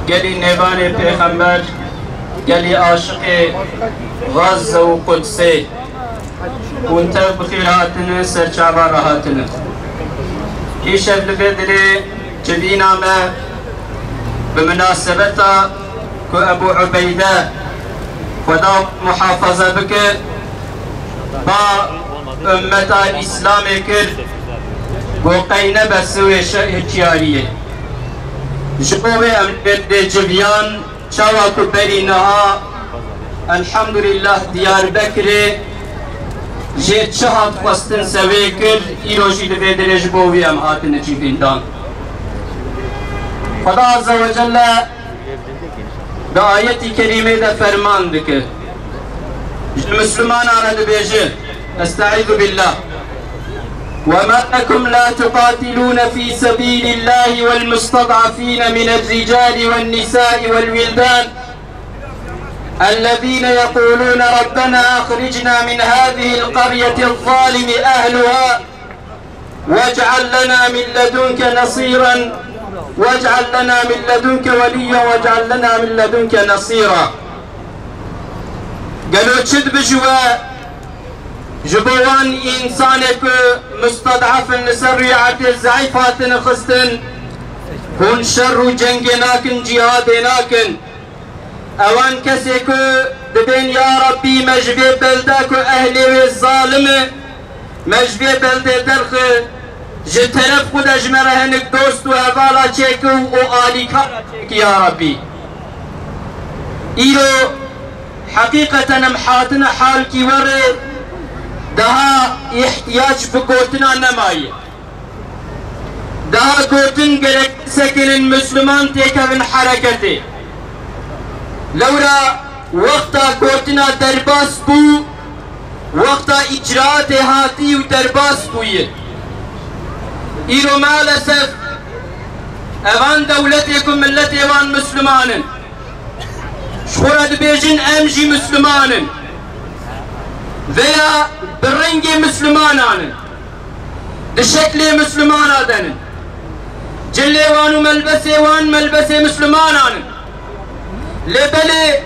قالي نيفان پیغمبر قالي عاشق غزة وقدسي وانت بخير هاتنا سرچابا راهاتنا ايش البدري جبينا ما بمناسبة كو ابو عبيدة خدا محافظة بك با امتا اسلامي كر وقينا بسوي هجيارية جبوه امد جبيان شاوكو برينها الحمد لله ديار بكري جيت شهد خواستن سوي كر ايروشي لبدر جبوه ام هاتن جيبين دان خدا عز وجل بآية كريمة دا فرمان بك المسلمان على البيجة استعيذ بالله وما لكم لا تقاتلون في سبيل الله والمستضعفين من الرجال والنساء والولدان الذين يقولون ربنا أخرجنا من هذه القرية الظالم أهلها واجعل لنا من لدنك نصيرا واجعل لنا من لدنك وليا واجعل لنا من لدنك نصيرا قالوا تشد بجوا جبوان إنسانك مستضعف النسريعة الزعيفات نخستن هون شر جنگناكن جهادناكن اوان كسيكو دبين يا ربي مجبي بلداكو اهلي الظالمة مجبي بلدي درخ جترف خود اجمره هنك دوست و هفالا چيكو و آليكا يا ربي ايرو حقيقة نمحاتنا حالكي ورد دها احتياج بقوتنا نمائي دها قوتن قرق سكن المسلمان تيكا من حركته لورا وقتا قوتنا درباس بو وقتا اجراءات هاتي و درباس بوية ايرو مالسف اوان دولتكم ملت اوان مسلمان شخورد بيجن امجي مسلمان veya برنگی مسلمانان دشکل مسلمان دن جلوان و ملبس وان ملبس مسلمانان لبله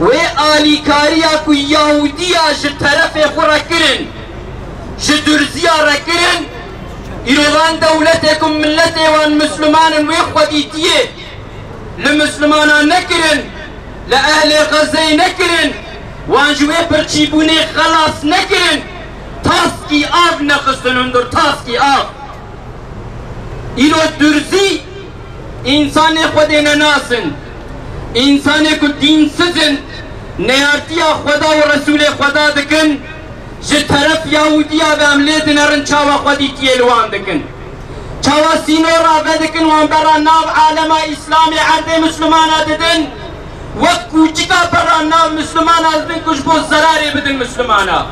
و آلیکاریا کو یهودیا ج طرف خورا کرن ج درزیا را کرن ایروان دولتکم ملت وان مسلمان و خودیتیه لمسلمانان نکرن لأهل غزه نکرن وانجوه پرچیبونه خلاص نکرن تاسکی آب نخستن اندر تاسکی آب ایرو درزی انسان خود نناسن انسان کو دین سزن نیارتیا خدا و رسول خدا دکن جه طرف یهودیا به عمله دنرن چاوا خودی تیلوان دکن چاوا سینو را بدکن وان برا ناو عالم اسلام عرد مسلمان ددن وقت کوچکا برانا مسلمان از بین کش بو ضراری بدن مسلمانا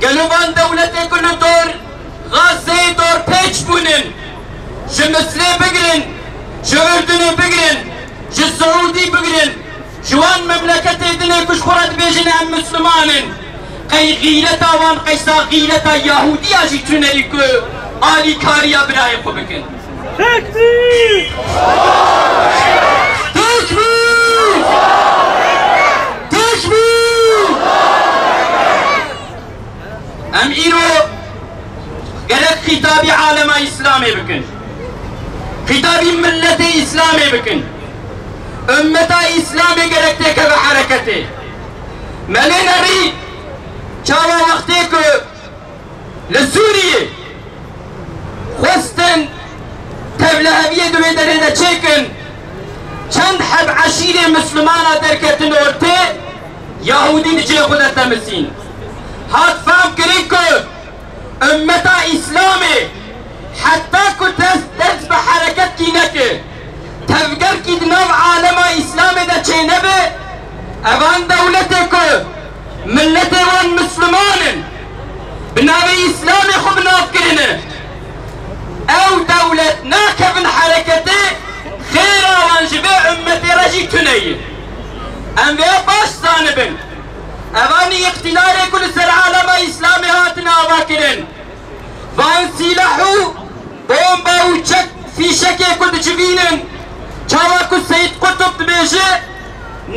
گلوان دولت کلو دور غازه دور پیچ بونن جه مصر بگرن جه اردن بگرن جه سعودی بگرن جوان مملکت دنه کش خورد بیجن هم مسلمانن قی غیلتا وان قیسا غیلتا یهودی آجی چونری که آلی کاریا برای خو بکن تکبیر ام ایرو گرد خطابی عالم اسلامی بکن خطابی ملت اسلامی بکن امتا اسلامی گرد تکه به حرکته ملی نری چاوا وقتی که لسوریه خواستن تبلهویه دوی درینه چکن چند حب عشیر مسلمان درکتن ارته یهودی نجه خودت تمسین هات فهم کرین که امتا اسلامی حتی که دست به حرکت کی نکه تفگر کی دنو عالم اسلامی دا چه نبه اوان دولت که ملت وان مسلمانن بناوی اسلامی خوب ناف کرنه او دولت ناکفن حرکته خير وانجبه امتي رجي تنيه انبياء باش صانبن اواني اقتلال كل سر عالم اسلامي هاتنا واكرن وان سلاحو بومبا و چک فیشکی کد جوینن چاوا کد سید قطب دبیجه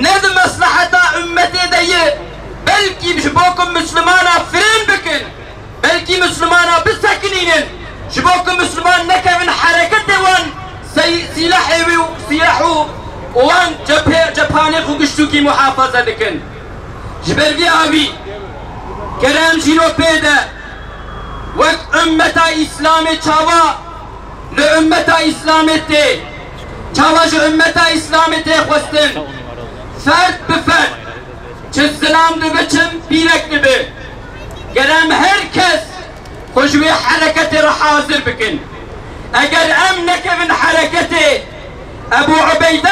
ند مصلحتا امتی دیه بلکی جبوکم مسلمانا فرین بکن بلکی مسلمانا بسکنینن جبوكم مسلمان نكا من حركة وان سلاحو وان جبهاني خوكشتوكي محافظة دكن جبر في آبي كلام جينو بيدا وك أمتا إسلامي چاوا لأمتا إسلامي تي چاوا جو أمتا إسلامي تي خوستن فرد بفرد چه السلام دو بچم بيرك دبه كلام هر كس خوشوي حركتي رح حاضر بكن اگر امنك من حركتي ابو عبيدة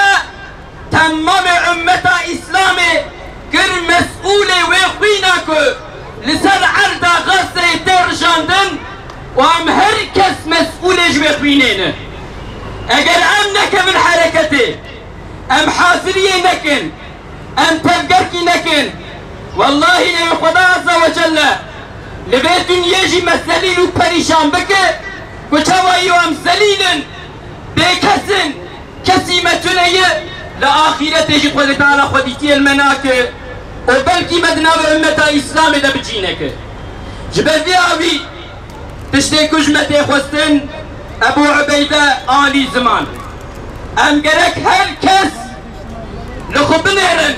تمام امتا اسلامي كر مسؤولي ويخويناكو لسر عرضا غزة ترجاندن وام هركس مسؤولي جويخوينين اگر امنك من حركتي ام حاضرية نكن ام تفقركي نكن والله يا خدا عز وجل لبيت يجي مسلين وبريشان بك وشوايو ام سليلا بكسن كسيمتني لآخرة تجي خود تعالى خوديتي المناك وبلكي مدنا بأمتا إسلام دا بجينك جبل في أبي تشتي كجمتي خوستن أبو عبيدة آلي زمان أم قرك هالكس لخبنيرن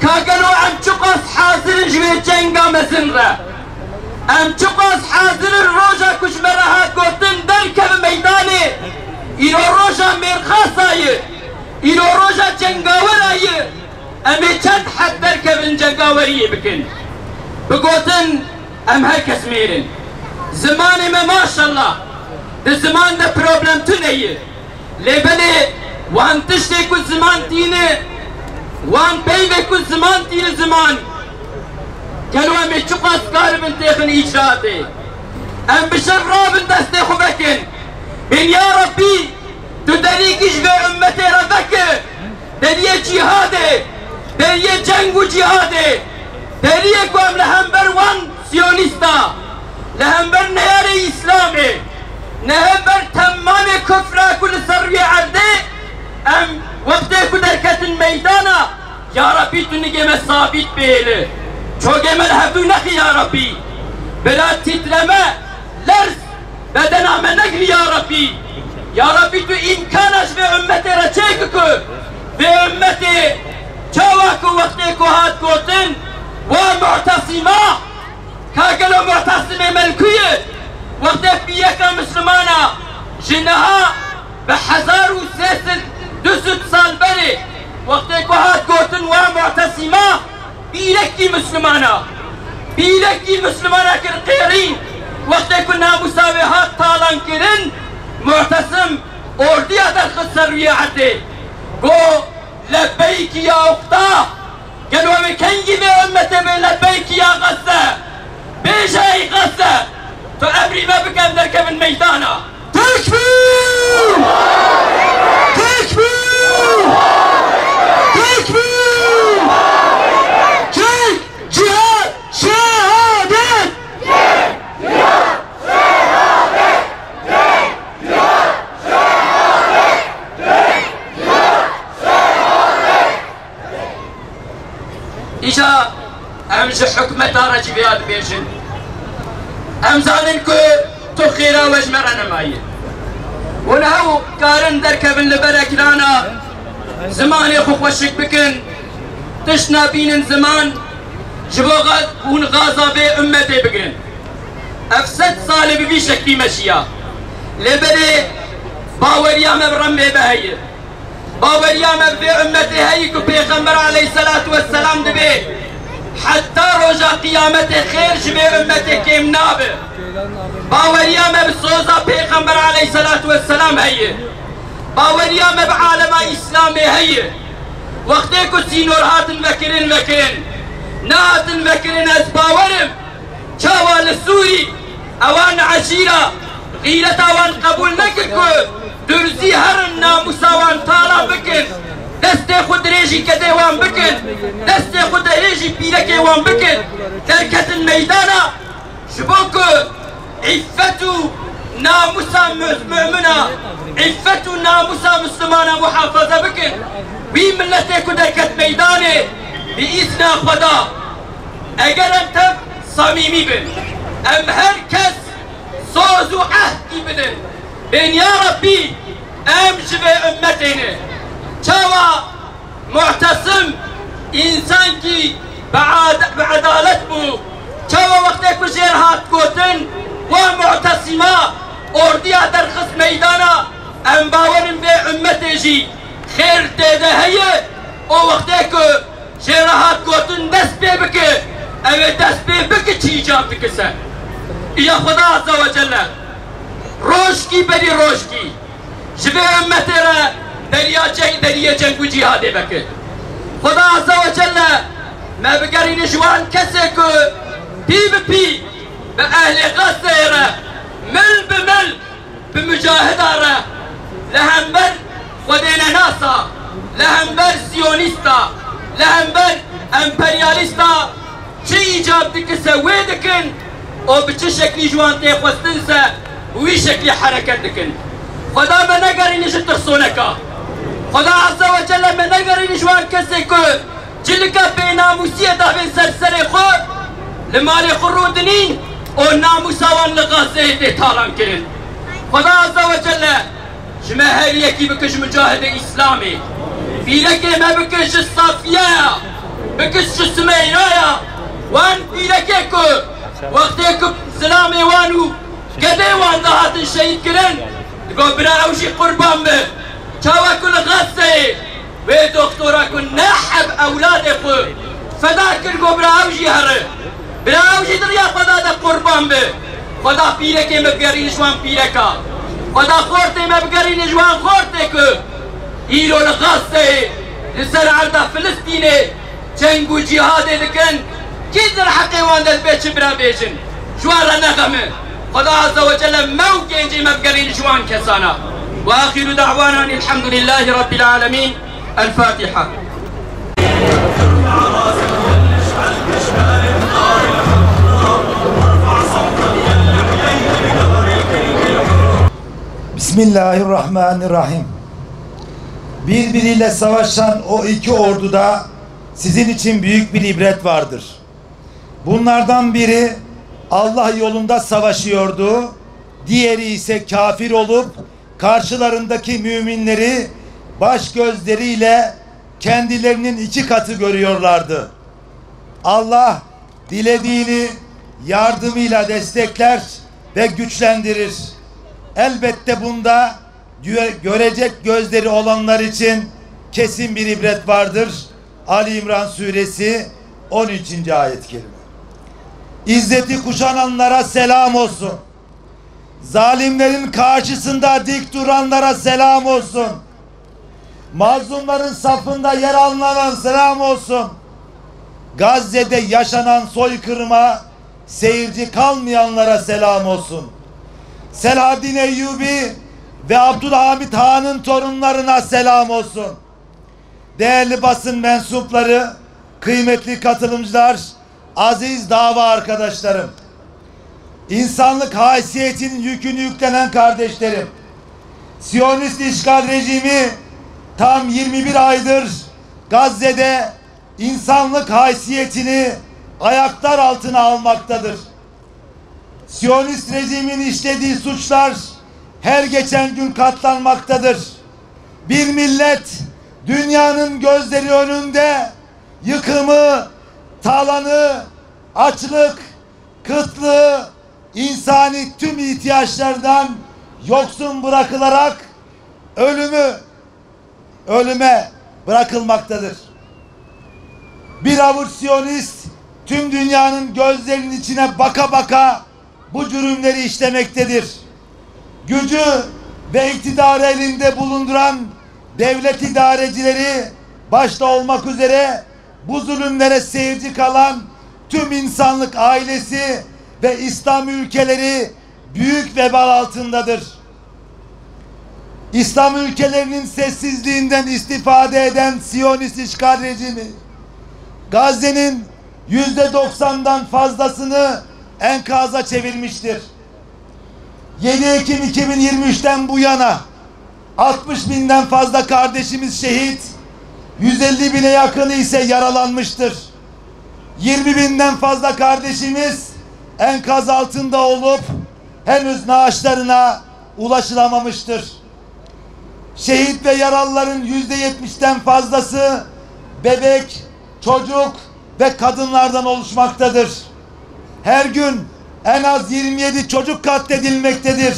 كاقلو أم شقص حاضر جوي جنگا مسنرة ام چقاس حاضر روژا کشمرها گوتن در کب میدانه ایرو روژا مرخاص آیه ایرو روژا جنگاور آیه امی چند حد در کب جنگاوریه بکن بگوتن ام هر کس میرن زمان ما ماشالله ده زمان ده پروبلم تو نیه لیبنه وان تشتی کل زمان تینه وان پیوه کل زمان تینه زمان كانوا عم يشوفوا أسكار من تاخن إجراءاتي أم بشراب دستي خبكن من يا ربي تدريك إجبي أمتي ربك دلية جهادي دلية جنگ جهادي دلية قوام لهمبر وان سيونيستا لهمبر نياري إسلامي لهمبر تمام كفرة كل سروي عردي أم وقتي كدركة الميدانة يا ربي تنجي مسابيت بيلي چوگه من هفدو نخی یا ربی بلا تیترمه لرز بدنا من نگری یا ربی تو امکانش به امتی را چک کو به امتی چاوکو وقتی که هات گوتن و معتصیما کاگلو معتصم ملکیه وقتی بیکا مسلمانا جنها به 1300 سال بری وقتی که هات گوتن و معتصیما بيلكي مسلمانا كالقيرين وقت كنا مساويهات طالان كرن معتصم اورديا درخ السروية عدي قو لبيك يا اختاه قالوا مكنجي بأمتي لبيك يا غزة بيجاي غزة تو امري ما بك نركب من ميدانا تكبير تكبير تكبير إيشا أمش حكمة رجي بياد بيشن أمزانن كو تخيرا وجمرنا ماي ونهو كارن دركب لبرك لانا زمان يخوخ وشك بكن تشنا بين زمان جبوغا ون غازا بي أمتي بكن أفسد صالي ببي شكلي مشيا لبري باوريا مبرمي بهي باوريا مبري أمتي هيكو بيغمبر عليه الصلاة والسلام دبي حتى رجا قيامتي خير جبي أمتي كيم نابي باوريا مبصوزا بيغمبر عليه الصلاة والسلام هي باوريا مبعالم إسلامي هي وقتيكو سينور هاتن مكرين ناتن مكرين از باورم چاوان السوري اوان عشيرة غيرتا وان قبول نككو درزي هرنا مساوان طالا بكن دستي خود ريجي كدي وان بكن دستي خود ريجي بيركي وان بكن تركت الميدانا شبوكو عفتو namusa mümina, iffetu namusa Müslümana muhafaza bikin. Wî milletê ku derket meydanê bi îzna Xweda eger em tev samîmî bin, em herkes soz û ehdî bidin. Ben ya Rabbi em ji vê ümmetê çawa mu'tesim insan ki bi adalet bû çawa wextê ku jêr hat gotin wa mu'tesima orduya derxist meydana em bawerin vê ümmetê jî خیر تیده هیه او وقتی که جراحت گوتن دست پی بکه اوه دست پی بکه چی ایجاب بکسه یا خدا عز و جل روشکی بری روشکی جبه امتی را دریا جنگ و جهاده بکه خدا عز و جل ما بگرین جوان کسی که پی بپی به اهل غزه را مل بمل بمجاهده را لهمبر خودینا ناسا لهمبر سیونیستا لهمبر امپریالیستا چه ایجاب دکسه وی دکن او بچه شکلی جوان تیخوستنسه وی شکلی حرکت دکن خدا من نگرینی جه ترسونکا خدا عز و جل من نگرینی جوان کسی که جلکا بی ناموسی دابین سرسر خود لمال خرودنین او ناموساوان لغازه تیتالان کرن خدا عز و جل جمع هر یکی بکش مجاهد اسلامی پیرکی ما بکش صافیه بکش سمیه وان پیرکی که وقتی که سلامی وانو کده وان دهاتن شهید کرن دگو برا اوشی قربان به چاوا کل غصه و دکتورا کن نحب اولاد خو فدا کر گو برا اوشی هره برا اوشی دریا خدا ده قربان به خدا پیرکی مبگرینش وان پیرکا خدا خورته ما بگرین جوان خورته که ایرو لغاسته لسر عرض فلسطینه جنگ و جهاده دکن کی در حقی وان دل بیچ برا بیچن جوان را نغمه خدا عز و جل موقع انجی ما بگرین جوان کسانا و آخر دعوانا الحمد لله رب العالمين الفاتحة Bismillahirrahmanirrahim. Birbiriyle savaşan o iki orduda sizin için büyük bir ibret vardır. Bunlardan biri Allah yolunda savaşıyordu, diğeri ise kafir olup karşılarındaki müminleri baş gözleriyle kendilerinin iki katı görüyorlardı. Allah dilediğini yardımıyla destekler ve güçlendirir. Elbette bunda görecek gözleri olanlar için kesin bir ibret vardır. Ali İmran suresi 13. ayet-i kerime. İzzeti kuşananlara selam olsun. Zalimlerin karşısında dik duranlara selam olsun. Mazlumların safında yer alınan selam olsun. Gazze'de yaşanan soykırıma seyirci kalmayanlara selam olsun. Selahaddin Eyyubi ve Abdülhamit Han'ın torunlarına selam olsun. Değerli basın mensupları, kıymetli katılımcılar, aziz dava arkadaşlarım, insanlık haysiyetinin yükünü yüklenen kardeşlerim, Siyonist işgal rejimi tam 21 aydır Gazze'de insanlık haysiyetini ayaklar altına almaktadır. Siyonist rejimin işlediği suçlar her geçen gün katlanmaktadır. Bir millet dünyanın gözleri önünde yıkımı, talanı, açlık, kıtlığı, insani tüm ihtiyaçlardan yoksun bırakılarak ölüme bırakılmaktadır. Bir avuç Siyonist tüm dünyanın gözlerinin içine baka baka bu cürümleri işlemektedir. Gücü ve iktidarı elinde bulunduran devlet idarecileri başta olmak üzere bu zulümlere seyirci kalan tüm insanlık ailesi ve İslam ülkeleri büyük vebal altındadır. İslam ülkelerinin sessizliğinden istifade eden Siyonist işgal rejimi Gazze'nin %90'dan fazlasını enkaza çevirmiştir. 7 Ekim 2023'ten bu yana 60 binden fazla kardeşimiz şehit, 150 bine yakını ise yaralanmıştır. 20 binden fazla kardeşimiz enkaz altında olup henüz naaşlarına ulaşılamamıştır. Şehit ve yaralıların %70'ten fazlası bebek, çocuk ve kadınlardan oluşmaktadır. Her gün en az 27 çocuk katledilmektedir.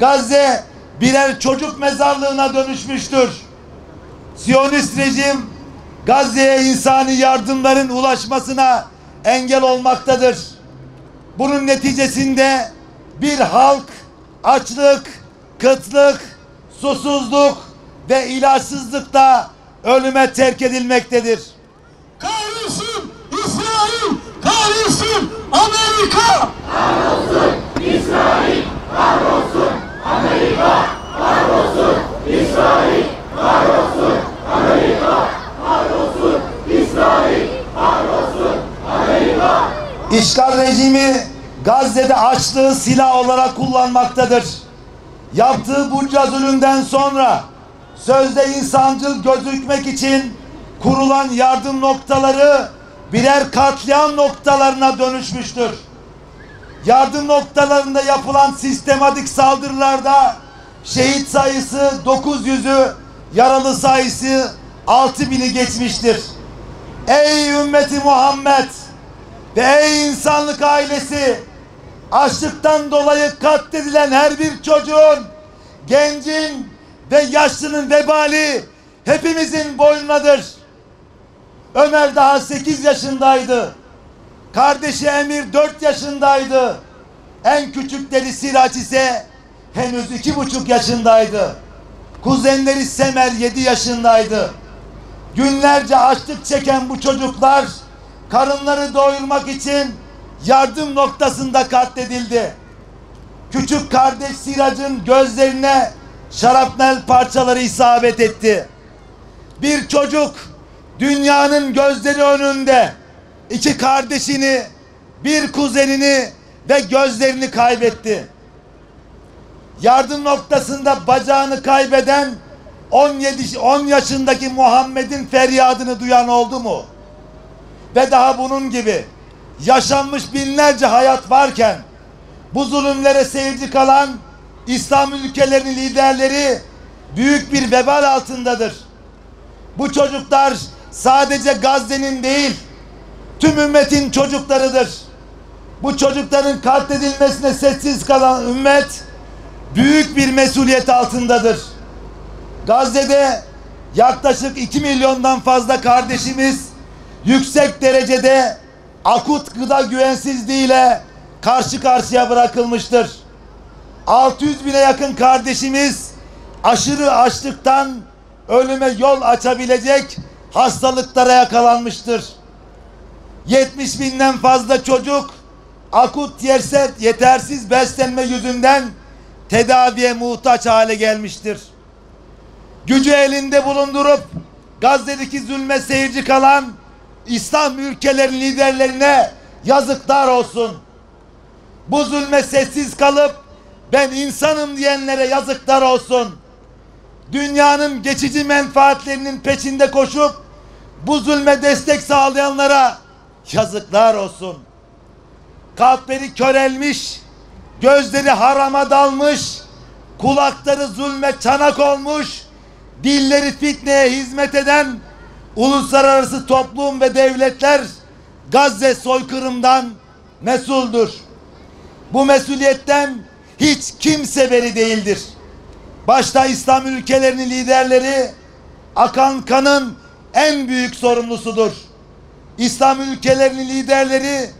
Gazze birer çocuk mezarlığına dönüşmüştür. Siyonist rejim Gazze'ye insani yardımların ulaşmasına engel olmaktadır. Bunun neticesinde bir halk açlık, kıtlık, susuzluk ve ilaçsızlıkta ölüme terk edilmektedir. Kahrolsun İsrail, kahrolsun Amerika! Kahrolsun İsrail, kahrolsun Amerika, kahrolsun İsrail, kahrolsun Amerika, kahrolsun İsrail, kahrolsun Amerika. İşgal rejimi Gazze'de açlığı silah olarak kullanmaktadır. Yaptığı bunca zulümden sonra sözde insancıl gözükmek için kurulan yardım noktaları birer katliam noktalarına dönüşmüştür. Yardım noktalarında yapılan sistematik saldırılarda şehit sayısı 900'ü, yaralı sayısı 6000'i geçmiştir. Ey ümmeti Muhammed ve ey insanlık ailesi, açlıktan dolayı katledilen her bir çocuğun, gencin ve yaşlının vebali hepimizin boynunadır. Ömer daha 8 yaşındaydı. Kardeşi Emir 4 yaşındaydı. En küçükleri Siraç ise henüz 2,5 yaşındaydı. Kuzenleri Semer 7 yaşındaydı. Günlerce açlık çeken bu çocuklar karınları doyurmak için yardım noktasında katledildi. Küçük kardeş Siraç'ın gözlerine şarapnel parçaları isabet etti. Bir çocuk dünyanın gözleri önünde iki kardeşini, bir kuzenini ve gözlerini kaybetti. Yardım noktasında bacağını kaybeden 10 yaşındaki Muhammed'in feryadını duyan oldu mu? Ve daha bunun gibi yaşanmış binlerce hayat varken bu zulümlere seyirci kalan İslam ülkelerinin liderleri büyük bir vebal altındadır. Bu çocuklar sadece Gazze'nin değil, tüm ümmetin çocuklarıdır. Bu çocukların katledilmesine sessiz kalan ümmet büyük bir mesuliyet altındadır. Gazze'de yaklaşık 2 milyondan fazla kardeşimiz yüksek derecede akut gıda güvensizliğiyle karşı karşıya bırakılmıştır. 600 bine yakın kardeşimiz aşırı açlıktan ölüme yol açabilecek hastalıklara yakalanmıştır. 70 binden fazla çocuk akut yetersiz beslenme yüzünden tedaviye muhtaç hale gelmiştir. Gücü elinde bulundurup Gazze'deki zulme seyirci kalan İslam ülkelerinin liderlerine yazıklar olsun. Bu zulme sessiz kalıp ben insanım diyenlere yazıklar olsun. Dünyanın geçici menfaatlerinin peşinde koşup bu zulme destek sağlayanlara yazıklar olsun. Kalpleri körelmiş, gözleri harama dalmış, kulakları zulme çanak olmuş, dilleri fitneye hizmet eden uluslararası toplum ve devletler Gazze soykırımdan mesuldür. Bu mesuliyetten hiç kimse beri değildir. Başta İslam ülkelerinin liderleri akan kanın en büyük sorumlusudur. İslam ülkelerinin liderleri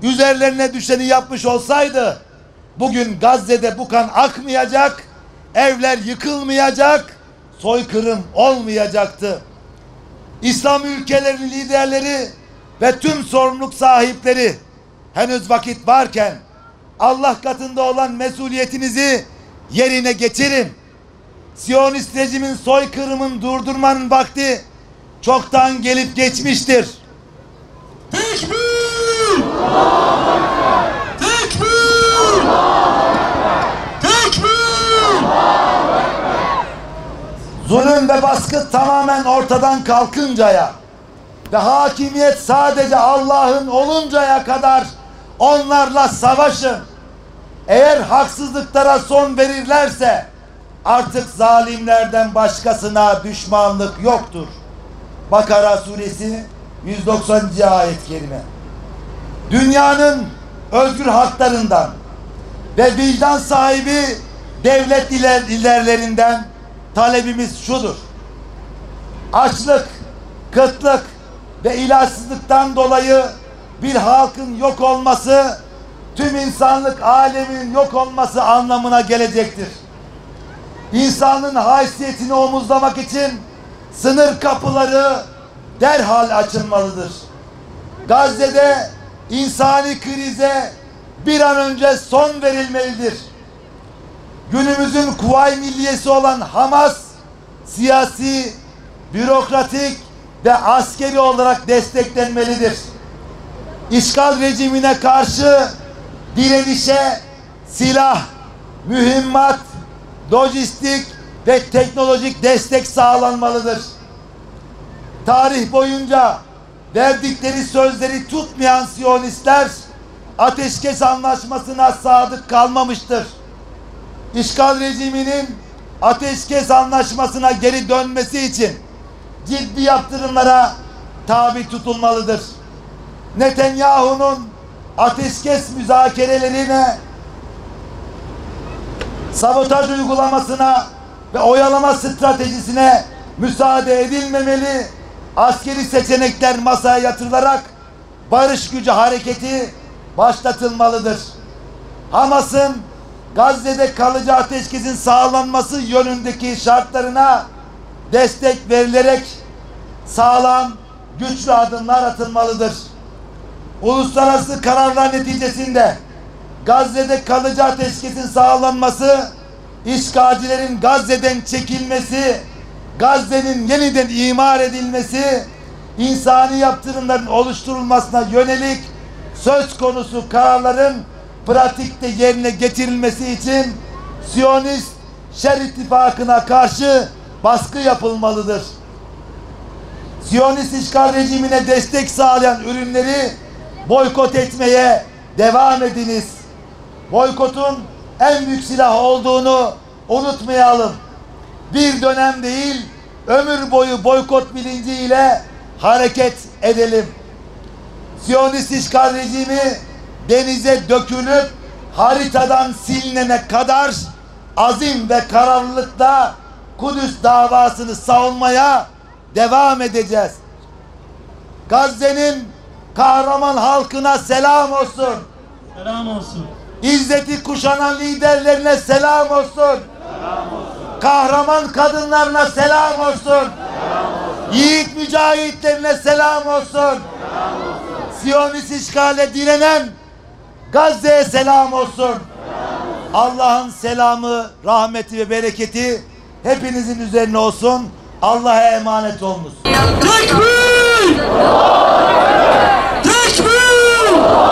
üzerlerine düşeni yapmış olsaydı bugün Gazze'de bu kan akmayacak, evler yıkılmayacak, soykırım olmayacaktı. İslam ülkelerinin liderleri ve tüm sorumluluk sahipleri henüz vakit varken Allah katında olan mesuliyetinizi yerine getirin. Siyonist rejimin soykırımını durdurmanın vakti çoktan gelip geçmiştir. Tekbir! Tekbir! zulüm ve baskı tamamen ortadan kalkıncaya ve hakimiyet sadece Allah'ın oluncaya kadar onlarla savaşın. Eğer haksızlıklara son verirlerse artık zalimlerden başkasına düşmanlık yoktur. Bakara suresi 190. ayet-i kerime. Dünyanın özgür haklarından ve vicdan sahibi devlet liderlerinden talebimiz şudur: açlık, kıtlık ve ilaçsızlıktan dolayı bir halkın yok olması, tüm insanlık aleminin yok olması anlamına gelecektir. İnsanın haysiyetini omuzlamak için sınır kapıları derhal açılmalıdır. Gazze'de insani krize bir an önce son verilmelidir. Günümüzün Kuvayi Milliyesi olan Hamas, siyasi, bürokratik ve askeri olarak desteklenmelidir. İşgal rejimine karşı direnişe silah, mühimmat, lojistik ve teknolojik destek sağlanmalıdır. Tarih boyunca verdikleri sözleri tutmayan Siyonistler ateşkes anlaşmasına sadık kalmamıştır. İşgal rejiminin ateşkes anlaşmasına geri dönmesi için ciddi yaptırımlara tabi tutulmalıdır. Netanyahu'nun ateşkes müzakerelerine, sabotaj uygulamasına ve oyalama stratejisine müsaade edilmemeli. Askeri seçenekler masaya yatırılarak barış gücü hareketi başlatılmalıdır. Hamas'ın Gazze'de kalıcı ateşkesin sağlanması yönündeki şartlarına destek verilerek sağlam, güçlü adımlar atılmalıdır. Uluslararası kararlar neticesinde Gazze'de kalıcı ateşkesin sağlanması, işgalcilerin Gazze'den çekilmesi, Gazze'nin yeniden imar edilmesi, insani yaptırımların oluşturulmasına yönelik söz konusu kararların pratikte yerine getirilmesi için Siyonist Şer İttifakı'na karşı baskı yapılmalıdır. Siyonist işgal rejimine destek sağlayan ürünleri boykot etmeye devam ediniz. Boykotun en büyük silah olduğunu unutmayalım. Bir dönem değil, ömür boyu boykot bilinciyle hareket edelim. Siyonist işgal rejimi denize dökülüp haritadan silinene kadar azim ve kararlılıkla Kudüs davasını savunmaya devam edeceğiz. Gazze'nin kahraman halkına selam olsun. Selam olsun. İzzeti kuşanan liderlerine selam olsun. Selam olsun. Kahraman kadınlarına selam olsun. Selam olsun. Yiğit mücahitlerine selam olsun. Selam olsun. Siyonist işgale direnen Gazze'ye selam olsun. Allah'ın selamı, rahmeti ve bereketi hepinizin üzerine olsun. Allah'a emanet olunuz. Tekbir! Tekbir!